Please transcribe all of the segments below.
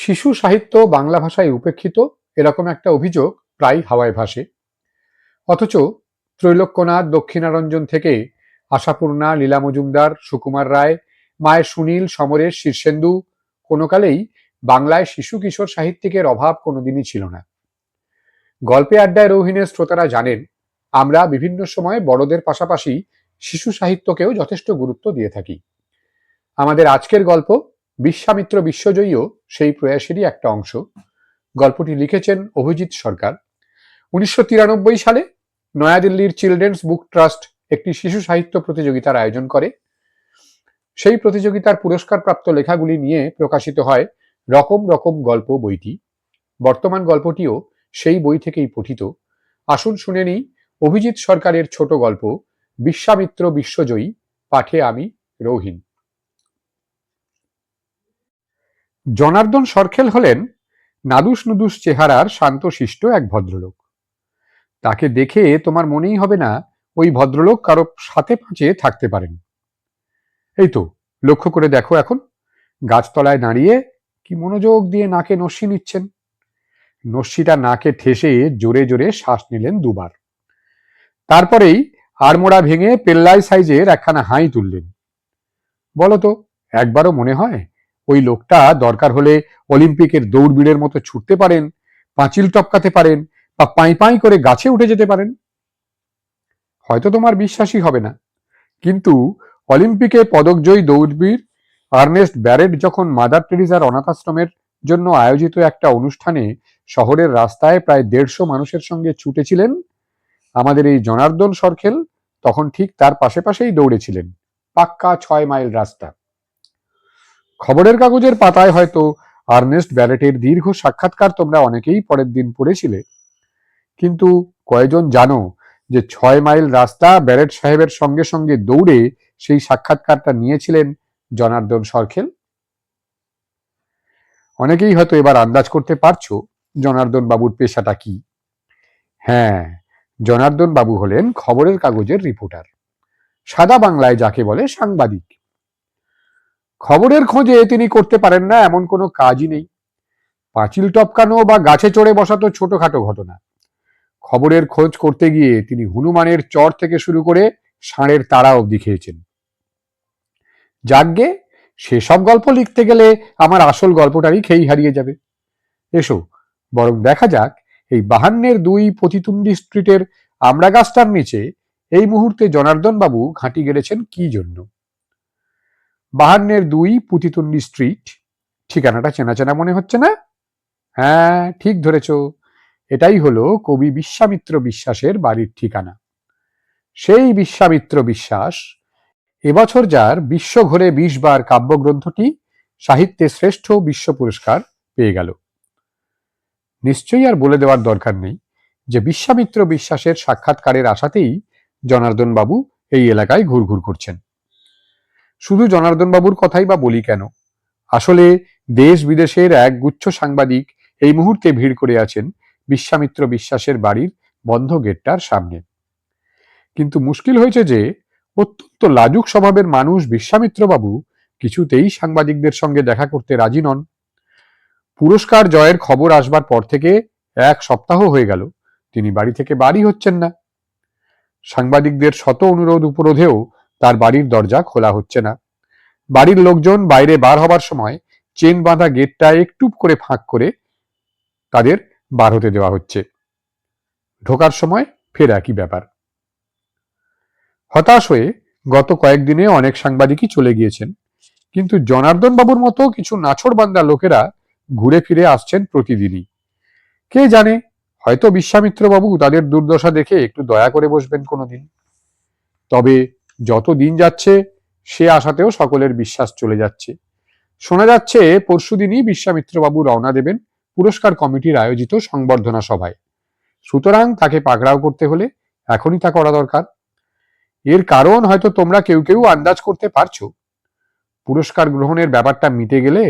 শিশু সাহিত্য বাংলা ভাষায় উপেক্ষিত এরকম একটা অভিযোগ প্রায় হাওয়ায় ভাসে। অথচ ত্রৈলোক্যনাথ, দক্ষিণারঞ্জন থেকে আশাপূর্ণা, লীলা মজুমদার, সুকুমার রায়, মায়ের সুনীল, সমরেশ, শীর্ষেন্দু কোনো কালেই বাংলায় শিশু কিশোর সাহিত্যিকের অভাব কোনোদিনই ছিল না। গল্পে আড্ডায় রৌহিনের শ্রোতারা জানেন আমরা বিভিন্ন সময়ে বড়দের পাশাপাশি শিশু সাহিত্যকেও যথেষ্ট গুরুত্ব দিয়ে থাকি। আমাদের আজকের গল্প বিশ্বামিত্র বিশ্বজয়ীও সেই প্রয়াসেরই একটা অংশ। গল্পটি লিখেছেন অভিজিৎ সরকার। 1993 সালে নয়াদিল্লির চিলড্রেন্স বুক ট্রাস্ট একটি শিশু সাহিত্য প্রতিযোগিতার আয়োজন করে। সেই প্রতিযোগিতার পুরস্কারপ্রাপ্ত লেখাগুলি নিয়ে প্রকাশিত হয় রকম রকম গল্প বইটি। বর্তমান গল্পটিও সেই বই থেকেই পঠিত। আসুন শুনে নিই অভিজিৎ সরকারের ছোট গল্প বিশ্বামিত্র বিশ্বজয়ী, পাঠে আমি রৌহিন। জনার্দন সরখেল হলেন নাদুস নুদুস চেহারার শান্তশিষ্ট এক ভদ্রলোক। তাকে দেখে তোমার মনেই হবে না ওই ভদ্রলোক কারো সাথে পাঁচে থাকতে পারেন। এই তো লক্ষ্য করে দেখো, এখন গাছতলায় দাঁড়িয়ে কি মনোযোগ দিয়ে নাকে নস্যি নিচ্ছেন। নস্যিটা নাকে ঠেসে জোরে জোরে শ্বাস নিলেন দুবার। তারপরেই আড়মোড়া ভেঙে পেল্লাই সাইজের একখানা হাই তুললেন। বলতো, একবারও মনে হয় ওই লোকটা দরকার হলে অলিম্পিকের দৌড়বীরের মতো ছুটতে পারেন, পাঁচিল টপকাতে পারেন, বা পাই পাই করে গাছে উঠে যেতে পারেন? হয়তো তোমার বিশ্বাসই হবে না, কিন্তু অলিম্পিকে পদকজয়ী দৌড়বীর আর্নেস্ট ব্যারেট যখন মাদার টেরিজার অনাথ আশ্রমের জন্য আয়োজিত একটা অনুষ্ঠানে শহরের রাস্তায় প্রায় 150 মানুষের সঙ্গে ছুটেছিলেন, আমাদের এই জনার্দন সরখেল তখন ঠিক তার পাশেই দৌড়েছিলেন। পাক্কা 6 মাইল রাস্তা। খবরের কাগজের পাতায় হয়তো আর্নেস্ট ব্যারেটের দীর্ঘ সাক্ষাৎকার তোমরা অনেকেই পরের দিন পড়েছিলে, কিন্তু কয়জন জানো যে 6 মাইল রাস্তা ব্যারেট সাহেবের সঙ্গে সঙ্গে দৌড়ে সেই সাক্ষাৎকারটা নিয়েছিলেন জনার্দন সরখেল? অনেকেই হয়তো এবার আন্দাজ করতে পারছো জনার্দন বাবুর পেশাটা কি। হ্যাঁ, জনার্দন বাবু হলেন খবরের কাগজের রিপোর্টার, সাদা বাংলায় যাকে বলে সাংবাদিক। খবরের খোঁজে তিনি করতে পারেন না এমন কোনো কাজই নেই। পাঁচিল টপকানো বা গাছে চড়ে বসা তো ছোটখাটো ঘটনা। খবরের খোঁজ করতে গিয়ে তিনি হনুমানের চর থেকে শুরু করে ষাঁড়ের তাড়া অবধি খেয়েছেন। যাকগে, সেসব গল্প লিখতে গেলে আমার আসল গল্পটারই খেই হারিয়ে যাবে। এসো বরং দেখা যাক এই 52-2 পতিতুন্ডি স্ট্রিটের আমড়া গাছটার নিচে এই মুহূর্তে জনার্দন বাবু ঘাঁটি গেড়েছেন কি জন্য। 52-2 পতিতুন্ডি স্ট্রিট, ঠিকানাটা চেনা চেনা মনে হচ্ছে না? হ্যাঁ, ঠিক ধরেছ, এটাই হলো কবি বিশ্বামিত্র বিশ্বাসের বাড়ির ঠিকানা। সেই বিশ্বামিত্র বিশ্বাস এবছর যার বিশ্বঘোরে 20 বার কাব্যগ্রন্থটি সাহিত্যে শ্রেষ্ঠ বিশ্ব পুরস্কার পেয়ে গেল। নিশ্চয়ই আর বলে দেওয়ার দরকার নেই যে বিশ্বামিত্র বিশ্বাসের সাক্ষাৎকারের আশাতেই জনার্দন বাবু এই এলাকায় ঘুরঘুর করছেন। শুধু জনার্দন বাবুর কথাই বা বলি কেন, আসলে দেশ বিদেশের এক গুচ্ছ সাংবাদিক এই মুহূর্তে ভিড় করে আছেন বিশ্বামিত্র বিশ্বাসের বাড়ির বন্ধ গেটটার সামনে। কিন্তু মুশকিল হয়েছে যে অত্যন্ত লাজুক স্বভাবের মানুষ বিশ্বামিত্র বাবু কিছুতেই সাংবাদিকদের সঙ্গে দেখা করতে রাজি নন। পুরস্কার জয়ের খবর আসবার পর থেকে 1 সপ্তাহ হয়ে গেল তিনি বাড়ি থেকে বাড়ি হচ্ছেন না। সাংবাদিকদের শত অনুরোধ উপরোধেও তার বাড়ির দরজা খোলা হচ্ছে না। বাড়ির লোকজন বাইরে বার হবার সময় চেন বাঁধা গেটটা একটু করে ফাঁক করে তাদের বার হতে দেওয়া হচ্ছে। ঢোকার সময় ফের একই ব্যাপার। হতাশ হয়ে গত কয়েকদিনে অনেক সাংবাদিকই চলে গিয়েছেন, কিন্তু জনার্দন বাবুর মতো কিছু নাছোড়বান্দা লোকেরা ঘুরে ফিরে আসছেন প্রতিদিনই। কে জানে, হয়তো বিশ্বামিত্র বাবু তাদের দুর্দশা দেখে একটু দয়া করে বসবেন কোনোদিন। তবে যত দিন যাচ্ছে সে আশাতেও সকলের বিশ্বাস চলে যাচ্ছে। শোনা যাচ্ছে পরশুদিনই বিশ্বামিত্র বাবু রওনা দেবেন পুরস্কার কমিটির আয়োজিত সংবর্ধনা সভায়। সুতরাং তাকে পাকড়াও করতে হলে এখনই তা করা দরকার। এর কারণ হয়তো তোমরা কেউ কেউ আন্দাজ করতে পারছো। পুরস্কার গ্রহণের ব্যাপারটা মিটে গেলে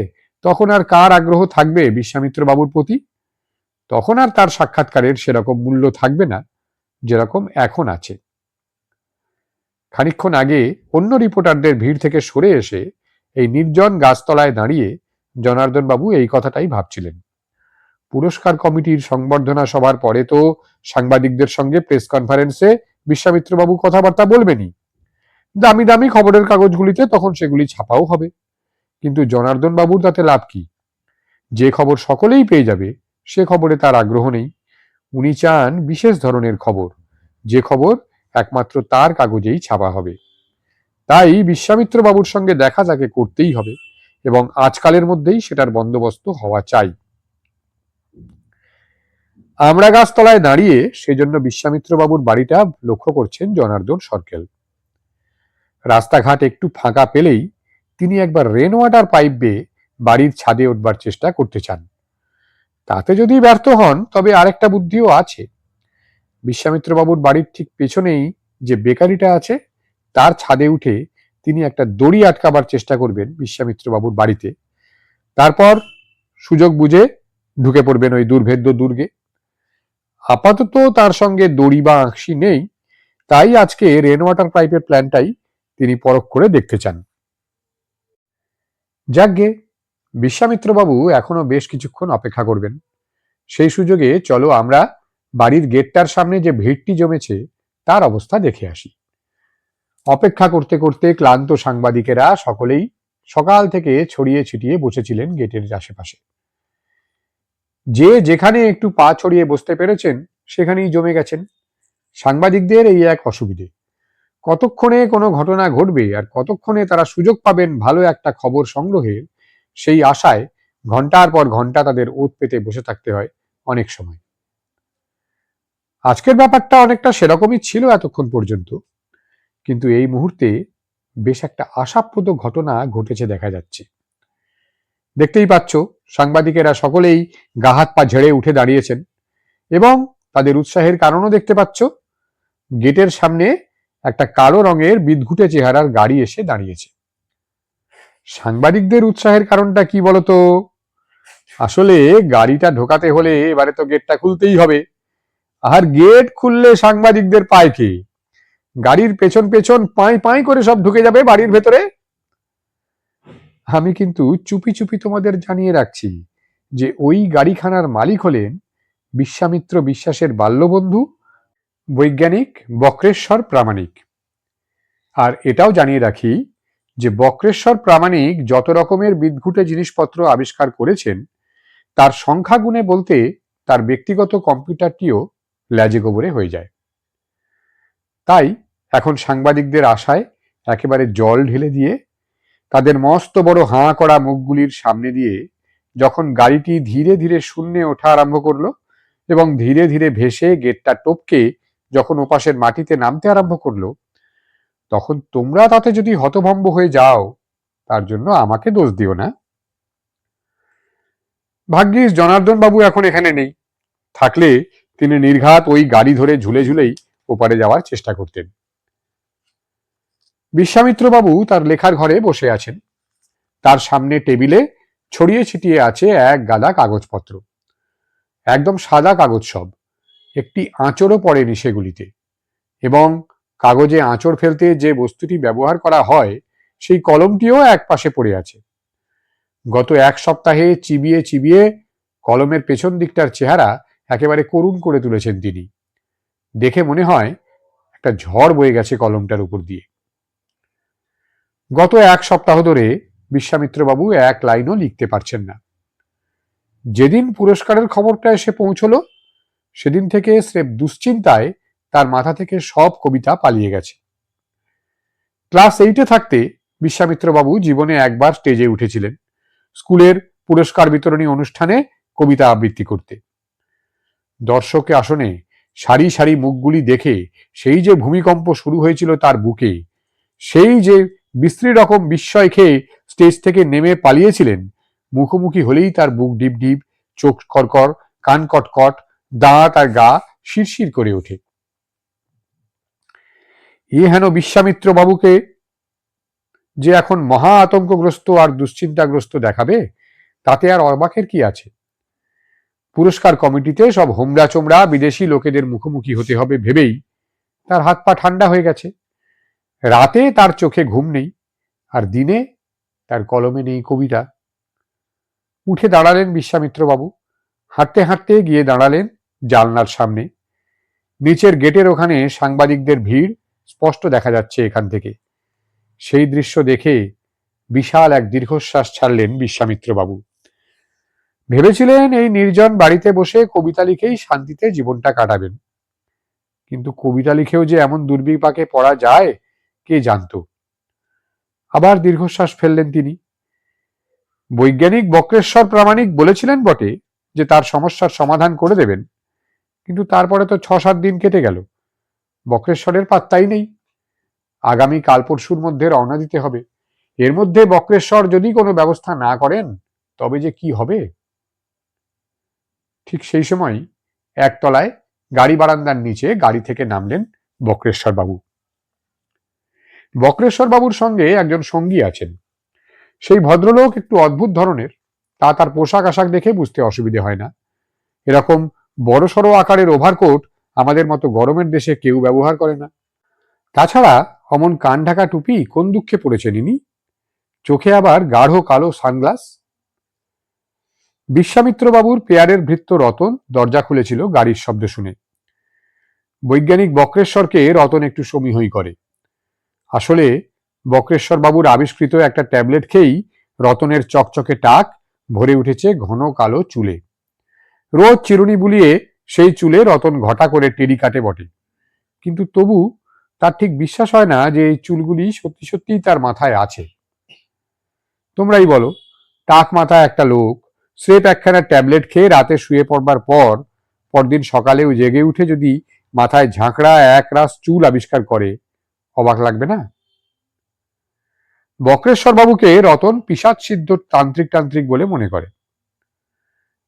তখন আর কার আগ্রহ থাকবে বিশ্বামিত্র বাবুর প্রতি? তখন আর তার সাক্ষাৎকারের সেরকম মূল্য থাকবে না যেরকম এখন আছে। খানিকক্ষণ আগে অন্য রিপোর্টারদের ভিড় থেকে সরে এসে এই নির্জন গাছতলায় দাঁড়িয়ে জনার্দন বাবু এই কথাটাই ভাবছিলেন। পুরস্কার কমিটির সংবর্ধনা সভার পরে তো সাংবাদিকদের সঙ্গে প্রেস কনফারেন্সে বিশ্বামিত্রবাবু কথাবার্তা বলবেনই। দামি দামি খবরের কাগজগুলিতে তখন সেগুলি ছাপাও হবে। কিন্তু জনার্দন বাবুর তাতে লাভ কি? যে খবর সকলেই পেয়ে যাবে সে খবরে তার আগ্রহ নেই। উনি চান বিশেষ ধরনের খবর, যে খবর একমাত্র তার কাগজেই ছাপা হবে। তাই বিশ্বামিত্র বাবুর সঙ্গে দেখা তাকে করতেই হবে, এবং আজকালের মধ্যেই সেটার বন্দোবস্ত হওয়া চাই। আমড়া গাছতলায় দাঁড়িয়ে সেজন্য বিশ্বামিত্র বাবুর বাড়িটা লক্ষ্য করছেন জনার্দন সরকেল। রাস্তাঘাট একটু ফাঁকা পেলেই তিনি একবার রেন ওয়াটার পাইপ বেয়ে বাড়ির ছাদে উঠবার চেষ্টা করতে চান। তাতে যদি ব্যর্থ হন তবে আরেকটা বুদ্ধিও আছে। বিশ্বামিত্র বাবুর বাড়ির ঠিক পেছনেই যে বেকারিটা আছে তার ছাদে উঠে তিনি একটা দড়ি আটকাবার চেষ্টা করবেন বিশ্বামিত্র বাবুর বাড়িতে। তারপর সুযোগ বুঝে ঢুকে পড়বেন ওই দুর্ভেদ্য দুর্গে। আপাতত তার সঙ্গে দড়ি বা আঁকশি নেই, তাই আজকে রেন ওয়াটার পাইপের প্ল্যানটাই তিনি পরখ করে দেখতে চান। যাকগে, বিশ্বামিত্রবাবু এখনো বেশ কিছুক্ষণ অপেক্ষা করবেন। সেই সুযোগে চলো আমরা বাড়ির গেটটার সামনে যে ভিড়টি জমেছে তার অবস্থা দেখে আসি। অপেক্ষা করতে করতে ক্লান্ত সাংবাদিকেরা সকলেই সকাল থেকে ছড়িয়ে ছিটিয়ে বসেছিলেন গেটের আশেপাশে। যে যেখানে একটু পা ছড়িয়ে বসতে পেরেছেন সেখানেই জমে গেছেন। সাংবাদিকদের এই এক অসুবিধে, কতক্ষণে কোনো ঘটনা ঘটবে আর কতক্ষণে তারা সুযোগ পাবেন ভালো একটা খবর সংগ্রহের, সেই আশায় ঘন্টার পর ঘন্টা তাদের ওত পেতে বসে থাকতে হয় অনেক সময়। আজকের ব্যাপারটা অনেকটা সেরকমই ছিল এতক্ষণ পর্যন্ত, কিন্তু এই মুহূর্তে বেশ একটা আশাপ্রদ ঘটনা ঘটেছে দেখা যাচ্ছে। দেখতেই পাচ্ছ সাংবাদিকেরা সকলেই গা হাত পা ঝেড়ে উঠে দাঁড়িয়েছেন, এবং তাদের উৎসাহের কারণও দেখতে পাচ্ছ। গেটের সামনে একটা কালো রঙের বিদঘুটে চেহারার গাড়ি এসে দাঁড়িয়েছে। সাংবাদিকদের উৎসাহের কারণটা কি বলতো? আসলে গাড়িটা ঢোকাতে হলে এবারে তো গেটটা খুলতেই হবে, আর গেট খুললে সাংবাদিকদের পায় কে? গাড়ির পেছন পেছন পাই পাই করে সব ঢুকে যাবে বাড়ির ভেতরে। আমি কিন্তু চুপি চুপি তোমাদের জানিয়ে রাখছি যে ওই গাড়িখানার মালিক হলেন বিশ্বামিত্র বিশ্বাসের বাল্যবন্ধু বৈজ্ঞানিক বক্রেশ্বর প্রামাণিক। আর এটাও জানিয়ে রাখি যে বক্রেশ্বর প্রামাণিক যত রকমের বিদঘুটে জিনিসপত্র আবিষ্কার করেছেন তার সংখ্যা গুণে বলতে তার ব্যক্তিগত কম্পিউটারটিও ল্যাজে গোবরে হয়ে যায়। তাই এখন সাংবাদিকদের আশায় একেবারে জল ঢেলে দিয়ে তাদের মস্ত বড় হাঁ করা মুখগুলির সামনে দিয়ে যখন গাড়িটি ধীরে ধীরে শূন্যে ওঠা আরম্ভ করলো এবং ধীরে ধীরে ভেসে গেটটা টপকে যখন ওপাশের মাটিতে নামতে আরম্ভ করলো, তখন তোমরা তাতে যদি হতভম্ব হয়ে যাও তার জন্য আমাকে দোষ দিও না। ভাগ্যিস জনার্দন বাবু এখন এখানে নেই, থাকলে তিনি নির্ঘাত ওই গাড়ি ধরে ঝুলে ঝুলেই ওপারে যাওয়ার চেষ্টা করতেন। বিশ্বামিত্র বাবু তার লেখার ঘরে বসে আছেন। তার সামনে টেবিলে ছড়িয়ে ছিটিয়ে আছে এক গাদা কাগজপত্র, একদম সাদা কাগজ সব, একটি আঁচড়ও পড়েনি সেগুলিতে, এবং কাগজে আঁচড় ফেলতে যে বস্তুটি ব্যবহার করা হয় সেই কলমটিও এক পাশে পড়ে আছে। গত এক সপ্তাহে চিবিয়ে চিবিয়ে কলমের পেছন দিকটার চেহারা একেবারে করুণ করে তুলেছেন তিনি। দেখে মনে হয় একটা ঝড় বয়ে গেছে কলমটার উপর দিয়ে। গত এক সপ্তাহ ধরে বিশ্বামিত্রবাবু এক লাইনও লিখতে পারছেন না। যেদিন পুরস্কারের খবরটা এসে পৌঁছলো সেদিন থেকে স্রেফ দুশ্চিন্তায় তার মাথা থেকে সব কবিতা পালিয়ে গেছে। ক্লাস 8-এ থাকতে বিশ্বামিত্রবাবু জীবনে একবার স্টেজে উঠেছিলেন স্কুলের পুরস্কার বিতরণী অনুষ্ঠানে কবিতা আবৃত্তি করতে। দর্শকের আসনে সারি সারি মুখগুলি দেখে সেই যে ভূমিকম্প শুরু হয়েছিল তার বুকে, সেই যে বিশ্রী রকম বিস্ময় খেয়ে স্টেজ থেকে নেমে পালিয়েছিলেন, মুখোমুখি হলেই তার বুক ডিপ ডিপ, চোখ করকর, কান কটকট, দাঁত আর গা শিরশির করে ওঠে। এ হেন বিশ্বামিত্র বাবুকে যে এখন মহা আতঙ্কগ্রস্ত আর দুশ্চিন্তাগ্রস্ত দেখাবে তাতে আর অবাকের কি আছে? পুরস্কার কমিটিতে সব হোমরা চোমরা বিদেশি লোকেদের মুখোমুখি হতে হবে ভেবেই তার হাত পা ঠান্ডা হয়ে গেছে। রাতে তার চোখে ঘুম নেই, আর দিনে তার কলমে নেই কবিতা। উঠে দাঁড়ালেন বিশ্বামিত্রবাবু। হাঁটতে হাঁটতে গিয়ে দাঁড়ালেন জানলার সামনে। নিচের গেটের ওখানে সাংবাদিকদের ভিড় স্পষ্ট দেখা যাচ্ছে এখান থেকে। সেই দৃশ্য দেখে বিশাল এক দীর্ঘশ্বাস ছাড়লেন বিশ্বামিত্রবাবু। ভেবেছিলেন এই নির্জন বাড়িতে বসে কবিতা লিখেই শান্তিতে জীবনটা কাটাবেন, কিন্তু কবিতা লিখেও যে এমন দুর্বিপাকে পড়া যায় কে জানত। আবার দীর্ঘশ্বাস ফেললেন তিনি। বৈজ্ঞানিক বক্রেশ্বর প্রামাণিক বলেছিলেন বটে যে তার সমস্যার সমাধান করে দেবেন, কিন্তু তারপরে তো 6-7 দিন কেটে গেল, বক্রেশ্বরের পাত্তাই নেই। আগামী কাল পরশুর মধ্যে রওনা দিতে হবে। এর মধ্যে বক্রেশ্বর যদি কোনো ব্যবস্থা না করেন তবে যে কি হবে। ঠিক সেই সময় একতলায় গাড়ি বারান্দার নিচে গাড়ি থেকে নামলেন বক্রেশ্বর বাবু। বক্রেশ্বর বাবুর সঙ্গে একজন সঙ্গী আছেন। সেই ভদ্রলোক একটু অদ্ভুত ধরনের, তা তার পোশাক আশাক দেখে বুঝতে অসুবিধে হয় না। এরকম বড়সড় আকারের ওভারকোট আমাদের মতো গরমের দেশে কেউ ব্যবহার করে না। তাছাড়া অমন কান ঢাকা টুপি কোন দুঃখে পড়েছেন ইনি? চোখে আবার গাঢ় কালো সানগ্লাস। বিশ্বামিত্রবাবুর পেয়ারের ভৃত্য রতন দরজা খুলেছিল গাড়ির শব্দ শুনে। বৈজ্ঞানিক বক্রেশ্বরকে রতন একটু সমীহই করে। আসলে বক্রেশ্বর বাবুর আবিষ্কৃত একটা ট্যাবলেট খেয়েই রতনের চকচকে টাক ভরে উঠেছে ঘন কালো চুলে। রোজ চিরুনি বুলিয়ে সেই চুলে রতন ঘটা করে টেরি কাটে বটে, কিন্তু তবু তার ঠিক বিশ্বাস হয় না যে এই চুলগুলি সত্যি সত্যিই তার মাথায় আছে। তোমরাই বলো, টাক মাথায় একটা লোক স্রেফ একখানা ট্যাবলেট খেয়ে রাতে শুয়ে পড়বার পর পরদিন সকালেও জেগে উঠে যদি মাথায় ঝাঁকড়া এক রাস চুল আবিষ্কার করে, অবাক লাগবে না? বক্রেশ্বর বাবুকে রতন পিশাচ সিদ্ধ তান্ত্রিক তান্ত্রিক বলে মনে করে।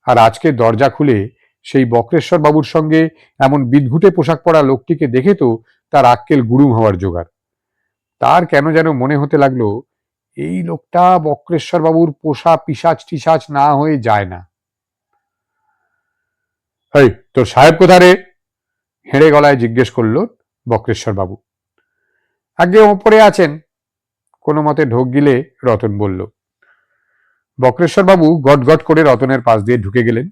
আর আজকে দরজা খুলে সেই বক্রেশ্বর বাবুর সঙ্গে এমন বিদঘুটে পোশাক পরা লোকটিকে দেখে তো তার আক্কেল গুড়ুম হওয়ার জোগাড়। তার কেন যেন মনে হতে লাগলো এই লোকটা বক্রেশ্বর বাবুর পোষা পিশাচ টিশাচ না হয়ে যায় না। এই তোর সাহেব কোথা রে? হেঁড়ে গলায় জিজ্ঞেস করল বক্রেশ্বর বাবু। আগে ওপরে আছেন, কোনো মতে ঢোক গিলে রতন বলল। বক্রেশ্বর বাবু গট গট করে রতনের পাশ দিয়ে ঢুকে গেলেন।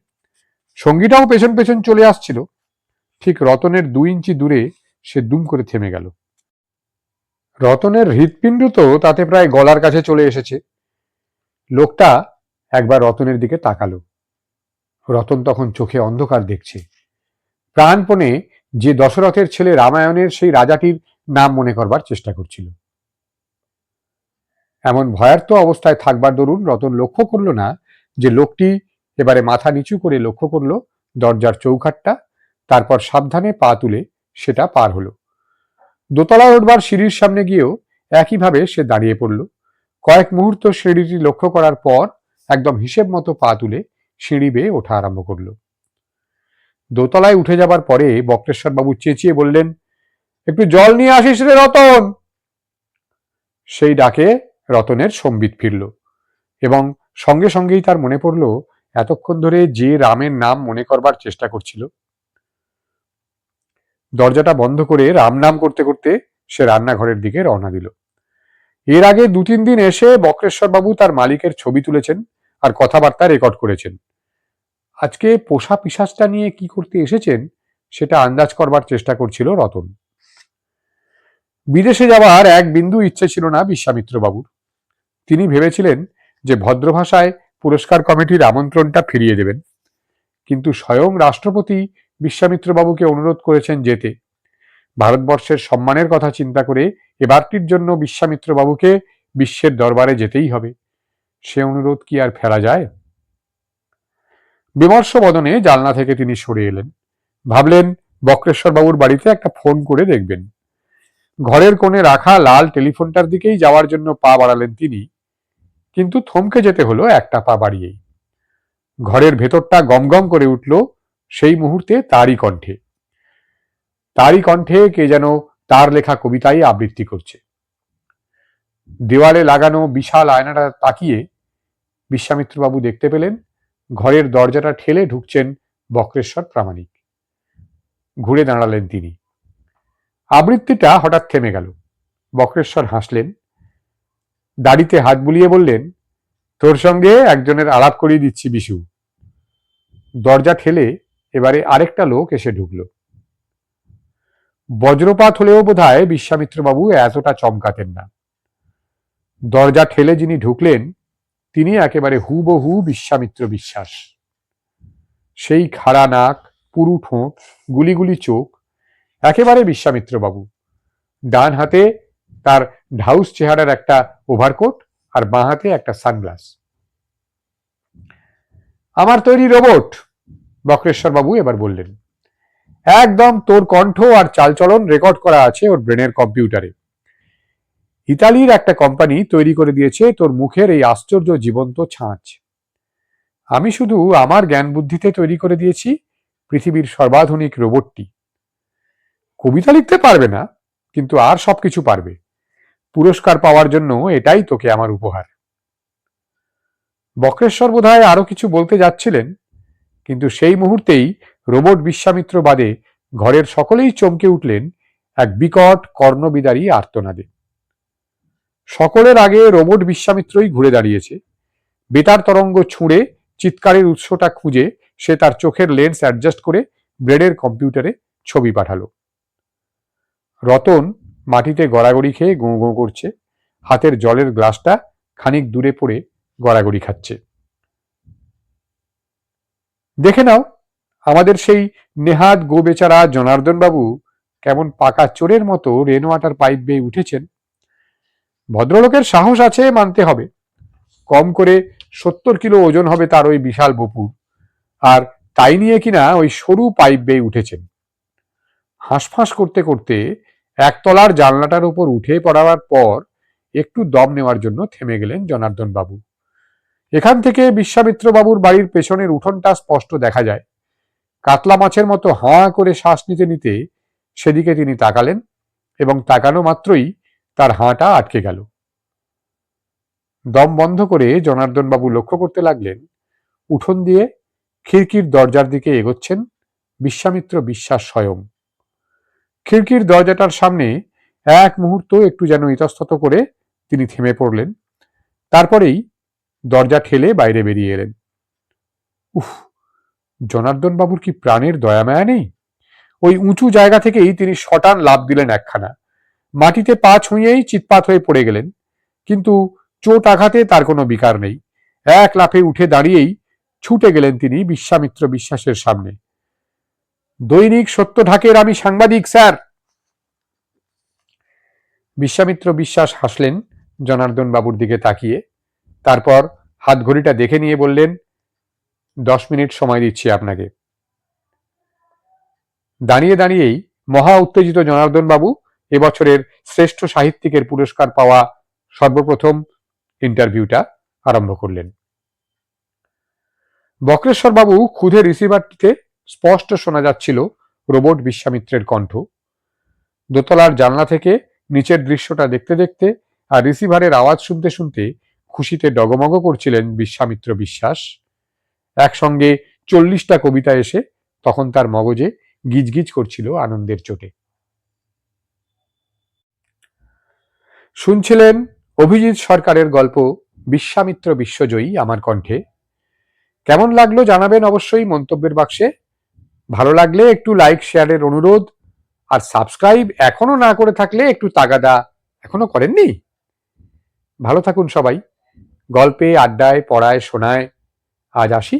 সঙ্গীটাও পেছন পেছন চলে আসছিল। ঠিক রতনের 2 ইঞ্চি দূরে সে দুম করে থেমে গেল। রতনের হৃৎপিণ্ড তো তাতে প্রায় গলার কাছে চলে এসেছে। লোকটা একবার রতনের দিকে তাকালো। রতন তখন চোখে অন্ধকার দেখছে। প্রাণপণে যে দশরথের ছেলে রামায়ণের সেই রাজাটির নাম মনে করবার চেষ্টা করছিল। এমন ভয়ার্ত অবস্থায় থাকবার দরুন রতন লক্ষ্য করল না যে লোকটি এবারে মাথা নিচু করে লক্ষ্য করল দরজার চৌখাটটা, তারপর সাবধানে পা তুলে সেটা পার হলো। দোতলায় উঠবার সিঁড়ির সামনে গিয়েও একইভাবে সে দাঁড়িয়ে পড়ল। কয়েক মুহূর্ত সিঁড়িটি লক্ষ্য করার পর একদম হিসেব মতো পা তুলে সিঁড়ি বেয়ে ওঠা আরম্ভ করল। দোতলায় উঠে যাবার পরে বক্রেশ্বর বাবু চেঁচিয়ে বললেন, একটু জল নিয়ে আসিস রে রতন। সেই ডাকে রতনের সম্বিত ফিরল এবং সঙ্গে সঙ্গেই তার মনে পড়ল এতক্ষণ ধরে যে রামের নাম মনে করবার চেষ্টা করছিল। দরজাটা বন্ধ করে রাম নাম করতে করতে সে রান্নাঘরের দিকে রওনা দিল। এর আগে 2-3 দিন এসে বক্রেশ্বর বাবু তার মালিকের ছবি তুলেছেন আর কথাবার্তা রেকর্ড করেছেন। আজকে পোষা পিশাচটা নিয়ে কি করতে এসেছেন সেটা আন্দাজ করবার চেষ্টা করছিল রতন। বিদেশে যাওয়ার এক বিন্দু ইচ্ছে ছিল না বিশ্বামিত্র বাবুর। তিনি ভেবেছিলেন যে ভদ্রভাষায় পুরস্কার কমিটির আমন্ত্রণটা ফিরিয়ে দেবেন, কিন্তু স্বয়ং রাষ্ট্রপতি বিশ্বামিত্র বাবুকে অনুরোধ করেছেন যেতে। ভারতবর্ষের সম্মানের কথা চিন্তা করে এবারটির জন্য বিশ্বামিত্র বাবুকে বিশ্বের দরবারে যেতেই হবে। সে অনুরোধ কি আর ফেলা যায়? বিমর্ষ বদনে জানলা থেকে তিনি সরে এলেন। ভাবলেন বক্রেশ্বর বাবুর বাড়িতে একটা ফোন করে দেখবেন। ঘরের কোণে রাখা লাল টেলিফোনটার দিকেই যাওয়ার জন্য পা বাড়ালেন তিনি, কিন্তু থমকে যেতে হলো একটা পা বাড়িয়েই। ঘরের ভেতরটা গমগম করে উঠল সেই মুহূর্তে তারই কণ্ঠে কে যেন তার লেখা কবিতাই আবৃত্তি করছে। দেওয়ালে লাগানো বিশাল আয়নাটা তাকিয়ে বিশ্বামিত্রবাবু দেখতে পেলেন ঘরের দরজাটা ঠেলে ঢুকছেন বক্রেশ্বর প্রামাণিক। ঘুরে দাঁড়ালেন তিনি। আবৃত্তিটা হঠাৎ থেমে গেল। বক্রেশ্বর হাসলেন, দাড়িতে হাত বুলিয়ে বললেন, তোর সঙ্গে একজনের আলাপ করিয়ে দিচ্ছি বিশু। দরজা ঠেলে এবারে আরেকটা লোক এসে ঢুকলো। বজ্রপাত হলেও বোধহয় বিশ্বামিত্রবাবু এতটা চমকাতেন না। দরজা ঠেলে যিনি ঢুকলেন তিনি একেবারে হুবহু বিশ্বামিত্র বিশ্বাস। সেই খাড়া নাক, পুরু ঠোঁট, গুলিগুলি চোখ, একেবারে বিশ্বামিত্রবাবু। ডান হাতে তার ঢাউস চেহারার একটা ওভারকোট আর বাঁ হাতে একটা সানগ্লাস। আমার তৈরি রোবট, বক্রেশ্বর বাবু এবার বললেন। একদম তোর কণ্ঠ আর চালচলন রেকর্ড করা আছে ওর ব্রেনের কম্পিউটারে। ইতালির একটা কোম্পানি তৈরি করে দিয়েছে তোর মুখের এই আশ্চর্য জীবন্ত ছাঁচ। আমি শুধু আমার জ্ঞান বুদ্ধিতে তৈরি করে দিয়েছি পৃথিবীর সর্বাধুনিক রোবটটি। কবিতা লিখতে পারবে না, কিন্তু আর সবকিছু পারবে। পুরস্কার পাওয়ার জন্য এটাই তোকে আমার উপহার। বক্রেশ্বর বোধহয় আরো কিছু বলতে যাচ্ছিলেন, কিন্তু সেই মুহূর্তেই রোবট বিশ্বামিত্র বাদে ঘরের সকলেই চমকে উঠলেন এক বিকট কর্ণবিদারী আর্তনাদে। সকলের আগে রোবট বিশ্বামিত্রই ঘুরে দাঁড়িয়েছে। বেতার তরঙ্গ ছুঁড়ে চিৎকারের উৎসটা খুঁজে সে তার চোখের লেন্স অ্যাডজাস্ট করে ব্রেডের কম্পিউটারে ছবি পাঠালো। রতন মাটিতে গড়াগড়ি খেয়ে গোঁ গোঁ করছে, হাতের জলের গ্লাসটা খানিক দূরে পড়ে গড়াগড়ি খাচ্ছে। দেখে নাও আমাদের সেই নেহাত গো বেচারা জনার্দন বাবু কেমন পাকা চোরের মতো রেন ওয়াটার পাইপ বেয়ে উঠেছেন। ভদ্রলোকের সাহস আছে মানতে হবে। কম করে 70 কিলো ওজন হবে তার ওই বিশাল বপুর, আর তাই নিয়ে কিনা ওই সরু পাইপ বেয়ে উঠেছেন। হাঁসফাঁস করতে করতে একতলার জানলাটার উপর উঠে পড়ার পর একটু দম নেওয়ার জন্য থেমে গেলেন জনার্দন বাবু। এখান থেকে বিশ্বামিত্র বাবুর বাড়ির পেছনের উঠোনটা স্পষ্ট দেখা যায়। কাতলা মাছের মতো হাঁ করে শ্বাস নিতে নিতে সেদিকে তিনি তাকালেন, এবং তাকানো মাত্রই তার হাঁটা আটকে গেল। দম বন্ধ করে জনার্দন বাবু লক্ষ্য করতে লাগলেন উঠোন দিয়ে খিড়কির দরজার দিকে এগোচ্ছেন বিশ্বামিত্র বিশ্বাস স্বয়ং। খিড়কির দরজাটার সামনে এক মুহূর্ত একটু যেন ইতস্তত করে তিনি থেমে পড়লেন। তারপরেই দরজা ঠেলে বাইরে বেরিয়ে এলেন। উফ, জনার্দন বাবুর কি প্রাণের দয়ামায়া নেই! ওই উঁচু জায়গা থেকেই তিনি শটান লাফ দিলেন একখানা। মাটিতে পা ছুঁয়েই চিৎপাত হয়ে পড়ে গেলেন, কিন্তু চোট আঘাতে তার কোনো বিকার নেই। এক লাফে উঠে দাঁড়িয়েই ছুটে গেলেন তিনি বিশ্বামিত্র বিশ্বাসের সামনে। দৈনিক সত্য ঢাকের আমি সাংবাদিক, স্যার। বিশ্বামিত্র বিশ্বাস হাসলেন জনার্দন বাবুর দিকে তাকিয়ে। তারপর হাত ঘড়িটা দেখে নিয়ে বললেন, 10 মিনিট সময় দিচ্ছি আপনাকে। দাঁড়িয়ে দাঁড়িয়েই মহা উত্তেজিত জনার্দন বাবু এবছরের শ্রেষ্ঠ সাহিত্যিকের পুরস্কার পাওয়া সর্বপ্রথম ইন্টারভিউটা আরম্ভ করলেন। বক্রেশ্বর বাবু খুদে রিসিভারটিতে স্পষ্ট শোনা যাচ্ছিল রোবট বিশ্বামিত্রের কণ্ঠ। দোতলার জানলা থেকে নিচের দৃশ্যটা দেখতে দেখতে আর রিসিভারের আওয়াজ শুনতে শুনতে খুশিতে ডগমগ করছিলেন বিশ্বামিত্র বিশ্বাস। একসঙ্গে 40টা কবিতা এসে তখন তার মগজে গিজগিজ করছিল আনন্দের চোটে। শুনছিলেন অভিজিৎ সরকারের গল্প বিশ্বামিত্র বিশ্বজয়ী আমার কণ্ঠে। কেমন লাগলো জানাবেন অবশ্যই মন্তব্যের বাক্সে। ভালো লাগলে একটু লাইক শেয়ারের অনুরোধ, আর সাবস্ক্রাইব এখনো না করে থাকলে একটু তাগাদা এখনো করেননি। ভালো থাকুন সবাই। গল্পে, আড্ডায়, পড়ায়, শোনায় আজ আসি।